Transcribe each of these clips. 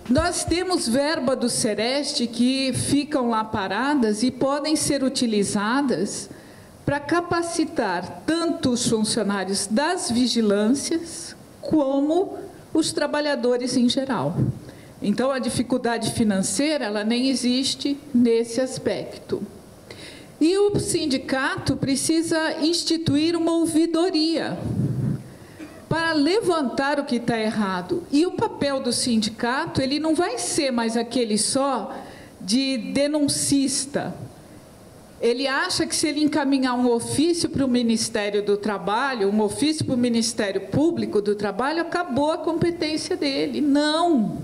Nós temos verba do Sereste que ficam lá paradas e podem ser utilizadas para capacitar tanto os funcionários das vigilâncias como os trabalhadores em geral. Então, a dificuldade financeira, ela nem existe nesse aspecto. E o sindicato precisa instituir uma ouvidoria para levantar o que está errado. E o papel do sindicato, ele não vai ser mais aquele só de denuncista. Ele acha que se ele encaminhar um ofício para o Ministério do Trabalho, um ofício para o Ministério Público do Trabalho, acabou a competência dele. Não!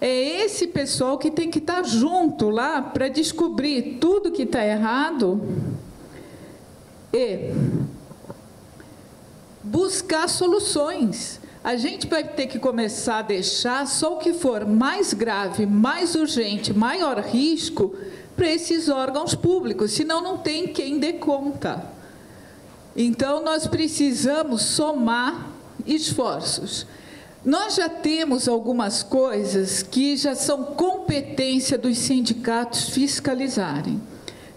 É esse pessoal que tem que estar junto lá para descobrir tudo que está errado e buscar soluções. A gente vai ter que começar a deixar só o que for mais grave, mais urgente, maior risco para esses órgãos públicos, senão não tem quem dê conta. Então, nós precisamos somar esforços. Nós já temos algumas coisas que já são competência dos sindicatos fiscalizarem.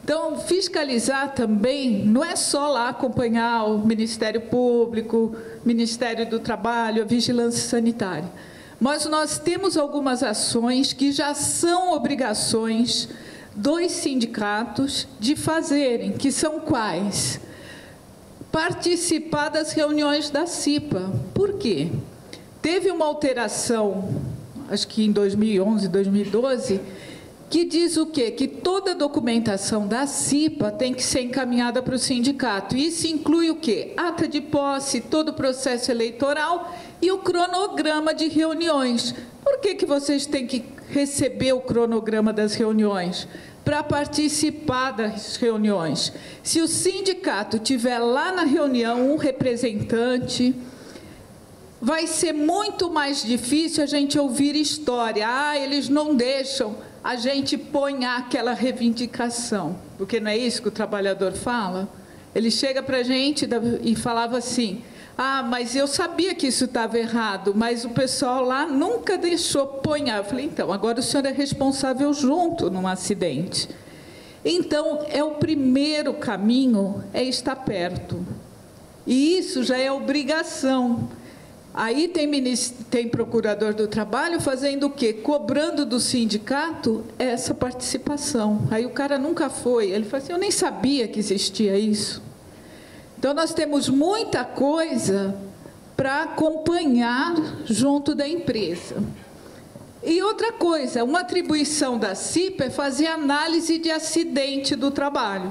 Então, fiscalizar também não é só lá acompanhar o Ministério Público, Ministério do Trabalho, a Vigilância Sanitária. Mas nós temos algumas ações que já são obrigações dos sindicatos de fazerem, que são quais? Participar das reuniões da CIPA. Por quê? Teve uma alteração, acho que em 2011, 2012, que diz o quê? Que toda a documentação da CIPA tem que ser encaminhada para o sindicato. Isso inclui o quê? Ata de posse, todo o processo eleitoral e o cronograma de reuniões. Por que vocês têm que receber o cronograma das reuniões? Para participar das reuniões. Se o sindicato tiver lá na reunião um representante, vai ser muito mais difícil a gente ouvir história. Ah, eles não deixam a gente põe aquela reivindicação, porque não é isso que o trabalhador fala? Ele chega para a gente e falava assim, ah, mas eu sabia que isso estava errado, mas o pessoal lá nunca deixou ponhar. Eu falei, então, agora o senhor é responsável junto num acidente. Então, é o primeiro caminho, é estar perto. E isso já é obrigação. Aí tem procurador do trabalho fazendo o quê? Cobrando do sindicato essa participação. Aí o cara nunca foi. Ele fala assim, eu nem sabia que existia isso. Então, nós temos muita coisa para acompanhar junto da empresa. E outra coisa, uma atribuição da CIPA é fazer análise de acidente do trabalho.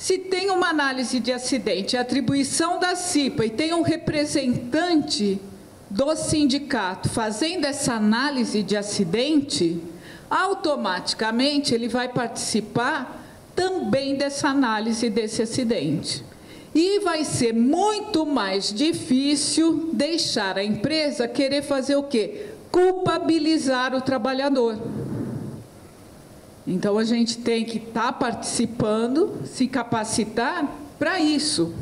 Se tem uma análise de acidente, a atribuição da CIPA, e tem um representante do sindicato fazendo essa análise de acidente, automaticamente ele vai participar também dessa análise desse acidente. E vai ser muito mais difícil deixar a empresa querer fazer o quê? Culpabilizar o trabalhador. Então, a gente tem que estar participando, se capacitar para isso.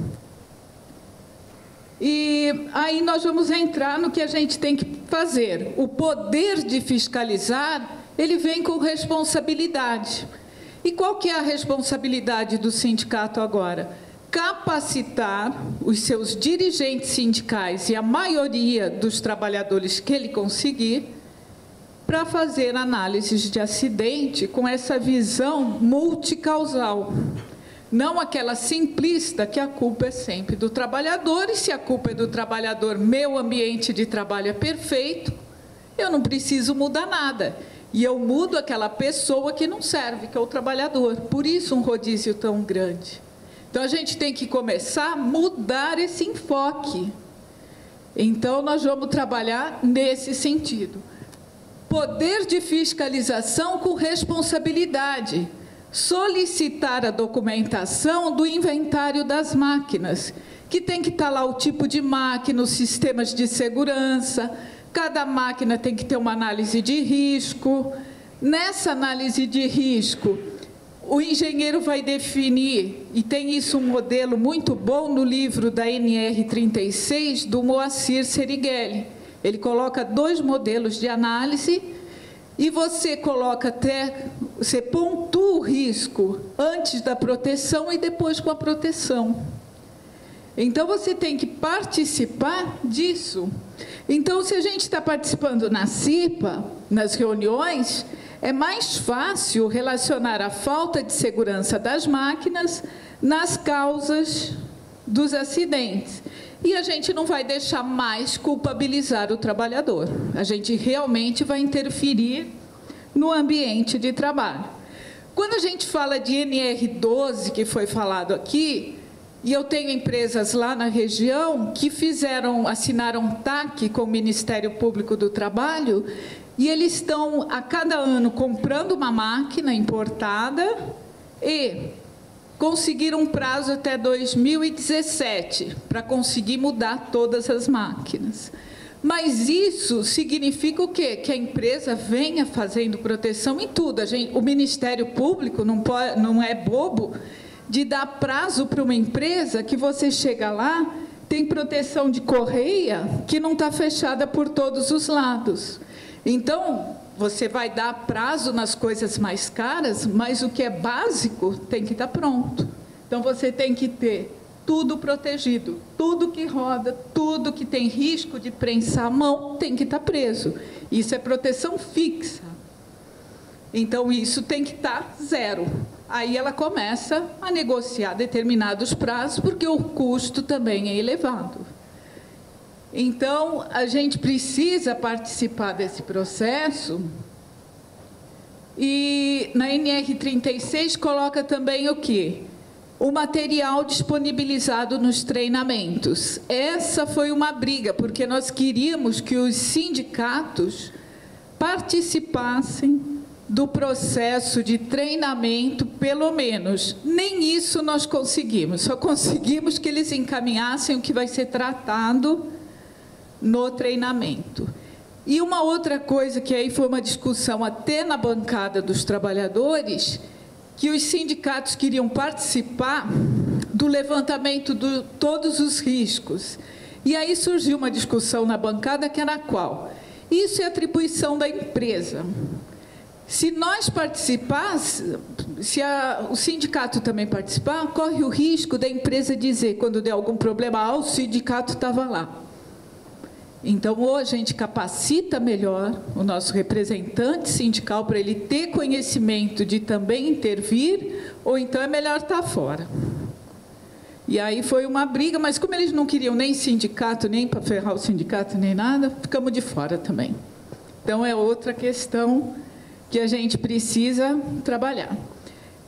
E aí nós vamos entrar no que a gente tem que fazer. O poder de fiscalizar, ele vem com responsabilidade. E qual que é a responsabilidade do sindicato agora? Capacitar os seus dirigentes sindicais e a maioria dos trabalhadores que ele conseguir para fazer análises de acidente com essa visão multicausal. Não aquela simplista que a culpa é sempre do trabalhador, e se a culpa é do trabalhador, meu ambiente de trabalho é perfeito, eu não preciso mudar nada. E eu mudo aquela pessoa que não serve, que é o trabalhador. Por isso um rodízio tão grande. Então, a gente tem que começar a mudar esse enfoque. Então, nós vamos trabalhar nesse sentido. Poder de fiscalização com responsabilidade. Solicitar a documentação do inventário das máquinas, que tem que estar lá o tipo de máquina, os sistemas de segurança, cada máquina tem que ter uma análise de risco. Nessa análise de risco, o engenheiro vai definir, e tem isso um modelo muito bom no livro da NR36, do Moacir Serighelli, Ele coloca 2 modelos de análise e você você pontua o risco antes da proteção e depois com a proteção. Então, você tem que participar disso. Então, se a gente está participando na CIPA, nas reuniões, é mais fácil relacionar a falta de segurança das máquinas nas causas dos acidentes. E a gente não vai deixar mais culpabilizar o trabalhador. A gente realmente vai interferir no ambiente de trabalho. Quando a gente fala de NR12, que foi falado aqui, e eu tenho empresas lá na região que assinaram TAC com o Ministério Público do Trabalho, e eles estão, a cada ano, comprando uma máquina importada e conseguiram um prazo até 2017 para conseguir mudar todas as máquinas. Mas isso significa o quê? Que a empresa venha fazendo proteção em tudo. O Ministério Público não é bobo de dar prazo para uma empresa que você chega lá, tem proteção de correia que não está fechada por todos os lados. Então, você vai dar prazo nas coisas mais caras, mas o que é básico tem que estar pronto. Então, você tem que ter tudo protegido, tudo que roda, tudo que tem risco de prensar a mão tem que estar preso. Isso é proteção fixa. Então, isso tem que estar 0. Aí ela começa a negociar determinados prazos, porque o custo também é elevado. Então, a gente precisa participar desse processo. E na NR36 coloca também o quê? O material disponibilizado nos treinamentos. Essa foi uma briga, porque nós queríamos que os sindicatos participassem do processo de treinamento, pelo menos. Nem isso nós conseguimos, só conseguimos que eles encaminhassem o que vai ser tratado no treinamento. E uma outra coisa que aí foi uma discussão até na bancada dos trabalhadores, que os sindicatos queriam participar do levantamento de todos os riscos. E aí surgiu uma discussão na bancada que era qual? Isso é atribuição da empresa. Se nós participarmos, se o sindicato também participar, corre o risco da empresa dizer, quando der algum problema, o sindicato estava lá. Então, ou a gente capacita melhor o nosso representante sindical para ele ter conhecimento de também intervir, ou então é melhor estar fora. E aí foi uma briga, mas como eles não queriam nem sindicato, nem para ferrar o sindicato, nem nada, ficamos de fora também. Então, é outra questão que a gente precisa trabalhar.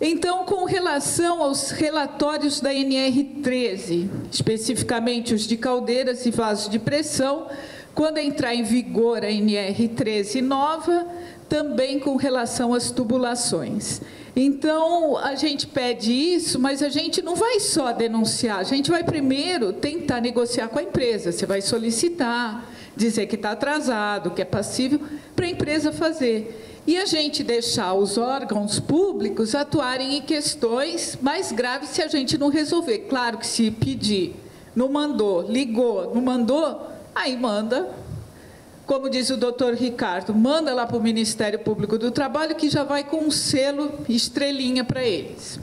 Então, com relação aos relatórios da NR13, especificamente os de caldeiras e vasos de pressão, quando entrar em vigor a NR13 nova, também com relação às tubulações. Então, a gente pede isso, mas a gente não vai só denunciar, a gente vai primeiro tentar negociar com a empresa. Você vai solicitar, dizer que está atrasado, que é passível, para a empresa fazer. E a gente deixar os órgãos públicos atuarem em questões mais graves se a gente não resolver. Claro que se pedir, não mandou, ligou, não mandou, aí manda, como diz o doutor Ricardo, manda lá para o Ministério Público do Trabalho, que já vai com um selo estrelinha para eles.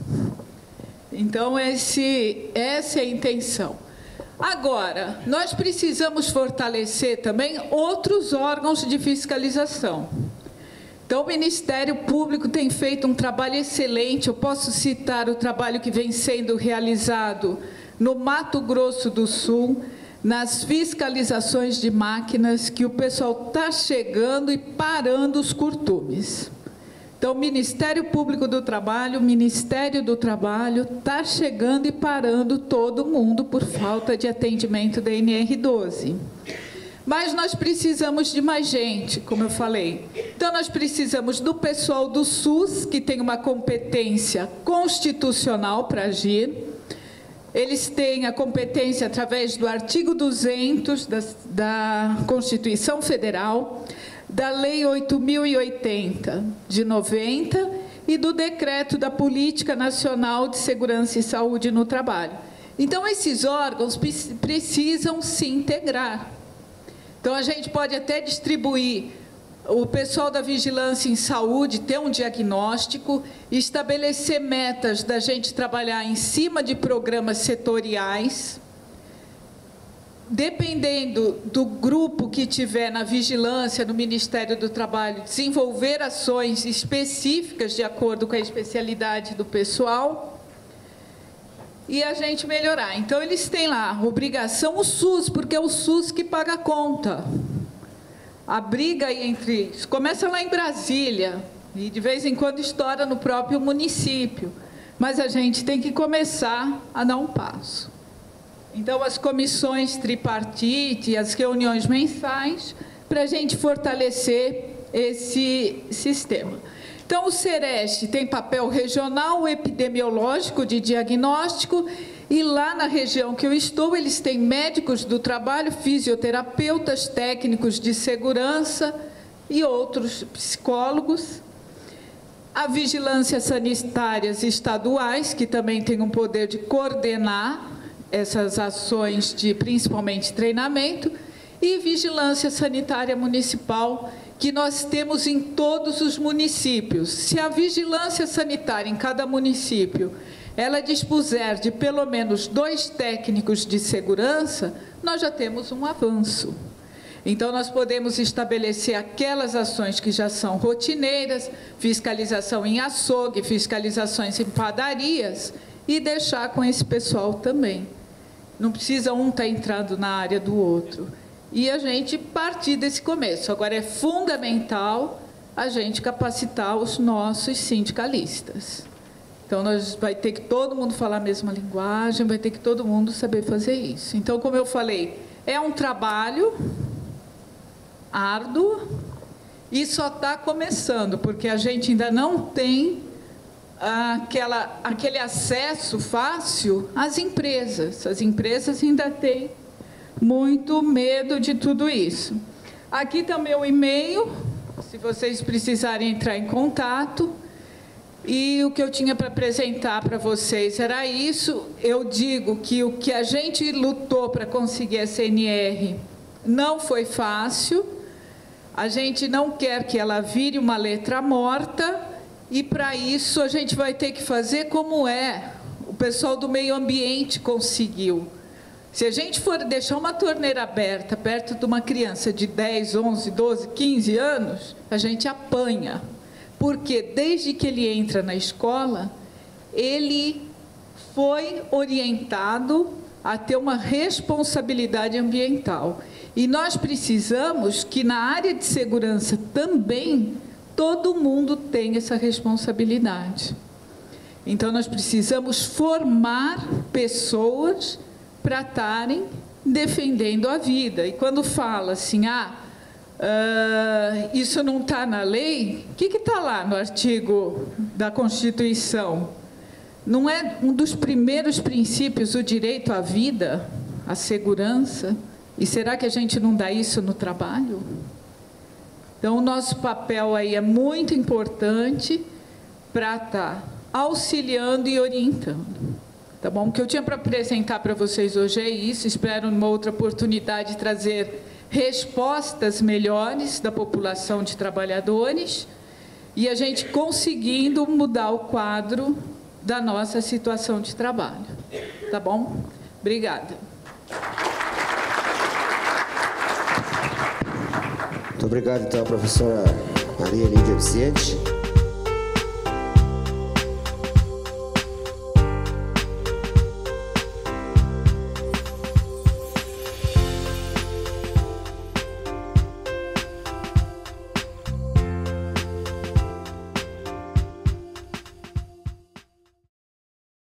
Então, essa é a intenção. Agora, nós precisamos fortalecer também outros órgãos de fiscalização. Então, o Ministério Público tem feito um trabalho excelente. Eu posso citar o trabalho que vem sendo realizado no Mato Grosso do Sul, nas fiscalizações de máquinas, que o pessoal está chegando e parando os curtumes. Então, o Ministério Público do Trabalho, o Ministério do Trabalho, está chegando e parando todo mundo por falta de atendimento da NR12. Mas nós precisamos de mais gente, como eu falei. Então, nós precisamos do pessoal do SUS, que tem uma competência constitucional para agir. Eles têm a competência através do artigo 200 da Constituição Federal, da Lei 8.080, de 90, e do Decreto da Política Nacional de Segurança e Saúde no Trabalho. Então, esses órgãos precisam se integrar. Então, a gente pode até distribuir o pessoal da vigilância em saúde, ter um diagnóstico, estabelecer metas da gente trabalhar em cima de programas setoriais. Dependendo do grupo que tiver na vigilância, no Ministério do Trabalho, desenvolver ações específicas de acordo com a especialidade do pessoal e a gente melhorar. Então, eles têm lá obrigação, o SUS, porque é o SUS que paga a conta. A briga entre... começa lá em Brasília e, de vez em quando, estoura no próprio município. Mas a gente tem que começar a dar um passo. Então, as comissões tripartite, as reuniões mensais, para a gente fortalecer esse sistema. Então, o Sereste tem papel regional, epidemiológico, de diagnóstico, e lá na região que eu estou, eles têm médicos do trabalho, fisioterapeutas, técnicos de segurança e outros psicólogos. A vigilância sanitárias estaduais, que também tem um poder de coordenar essas ações de, principalmente, treinamento, e vigilância sanitária municipal, que nós temos em todos os municípios. Se a vigilância sanitária em cada município, ela dispuser de pelo menos 2 técnicos de segurança, nós já temos um avanço. Então, nós podemos estabelecer aquelas ações que já são rotineiras, fiscalização em açougue, fiscalizações em padarias, e deixar com esse pessoal também. Não precisa um estar entrando na área do outro. E a gente partir desse começo. Agora, é fundamental a gente capacitar os nossos sindicalistas. Então, vai ter que todo mundo falar a mesma linguagem, vai ter que todo mundo saber fazer isso. Então, como eu falei, é um trabalho árduo e só está começando, porque a gente ainda não tem aquele acesso fácil às empresas. As empresas ainda têm muito medo de tudo isso. Aqui está meu e-mail, se vocês precisarem entrar em contato. E o que eu tinha para apresentar para vocês era isso. Eu digo que o que a gente lutou para conseguir a CNR não foi fácil. A gente não quer que ela vire uma letra morta. E, para isso, a gente vai ter que fazer como o pessoal do meio ambiente conseguiu. Se a gente for deixar uma torneira aberta perto de uma criança de 10, 11, 12, 15 anos, a gente apanha. Porque, desde que ele entra na escola, ele foi orientado a ter uma responsabilidade ambiental. E nós precisamos que, na área de segurança também, todo mundo tem essa responsabilidade. Então, nós precisamos formar pessoas para estarem defendendo a vida. E quando fala assim, isso não está na lei, o que está lá no artigo da Constituição? Não é um dos primeiros princípios o direito à vida, à segurança? E será que a gente não dá isso no trabalho? Então, o nosso papel aí é muito importante para estar auxiliando e orientando. Tá bom? O que eu tinha para apresentar para vocês hoje é isso. Espero, numa outra oportunidade, trazer respostas melhores da população de trabalhadores e a gente conseguindo mudar o quadro da nossa situação de trabalho. Tá bom? Obrigada. Muito obrigado, então, professora Maria Lídia Vicente.